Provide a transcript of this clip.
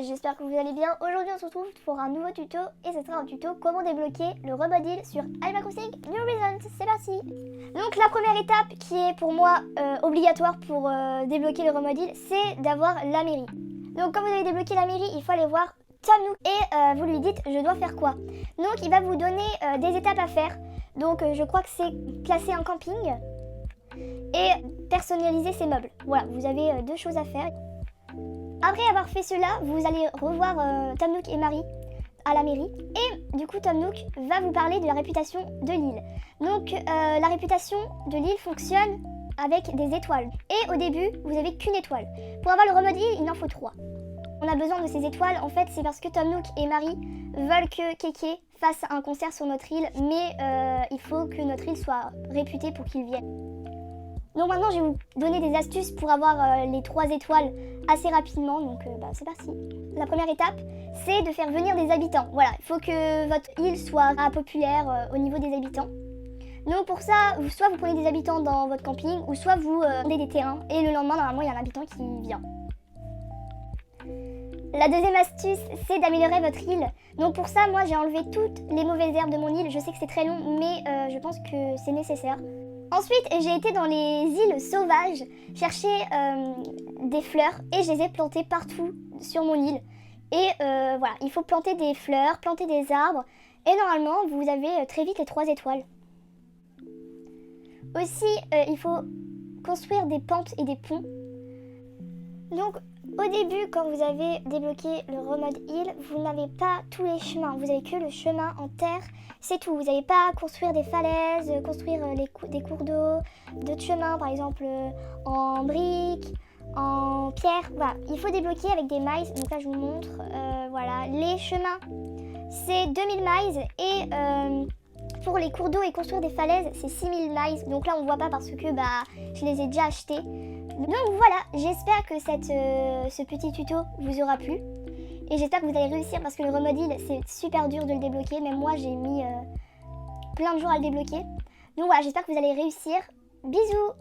j'espère que vous allez bien. Aujourd'hui on se retrouve pour un nouveau tuto et ce sera un tuto comment débloquer le remodule sur Animal Crossing New Horizons. C'est parti. Donc la première étape qui est pour moi obligatoire pour débloquer le remodule, c'est d'avoir la mairie. Donc quand vous avez débloqué la mairie, il faut aller voir Tom Nook et vous lui dites je dois faire quoi. Donc il va vous donner des étapes à faire. Donc je crois que c'est classer un camping et personnaliser ses meubles. Voilà, vous avez deux choses à faire. Après avoir fait cela, vous allez revoir Tom Nook et Marie à la mairie. Et du coup, Tom Nook va vous parler de la réputation de l'île. Donc, la réputation de l'île fonctionne avec des étoiles. Et au début, vous n'avez qu'une étoile. Pour avoir le remode île, il en faut 3. On a besoin de ces étoiles, en fait, c'est parce que Tom Nook et Marie veulent que Kéké fasse un concert sur notre île. Mais il faut que notre île soit réputée pour qu'il vienne. Donc maintenant, je vais vous donner des astuces pour avoir les 3 étoiles assez rapidement. Donc c'est parti. La première étape, c'est de faire venir des habitants. Voilà, il faut que votre île soit populaire au niveau des habitants. Donc pour ça, soit vous prenez des habitants dans votre camping, ou soit vous vendez des terrains. Et le lendemain, normalement, il y a un habitant qui vient. La deuxième astuce, c'est d'améliorer votre île. Donc pour ça, moi, j'ai enlevé toutes les mauvaises herbes de mon île. Je sais que c'est très long, mais je pense que c'est nécessaire. Ensuite, j'ai été dans les îles sauvages chercher des fleurs et je les ai plantées partout sur mon île. Et voilà, il faut planter des fleurs, planter des arbres et normalement, vous avez très vite les 3 étoiles. Aussi, il faut construire des pentes et des ponts. Donc, au début, quand vous avez débloqué le remode île, vous n'avez pas tous les chemins. Vous avez que le chemin en terre, c'est tout. Vous n'avez pas à construire des falaises, construire des cours d'eau, d'autres chemins, par exemple en briques, en pierre. Voilà, il faut débloquer avec des miles. Donc là, je vous montre. Voilà, les chemins, c'est 2000 miles et pour les cours d'eau et construire des falaises, c'est 6000 miles. Donc là, on ne voit pas parce que je les ai déjà achetés. Donc voilà, j'espère que ce petit tuto vous aura plu. Et j'espère que vous allez réussir parce que le remode île, c'est super dur de le débloquer. Même moi, j'ai mis plein de jours à le débloquer. Donc voilà, j'espère que vous allez réussir. Bisous!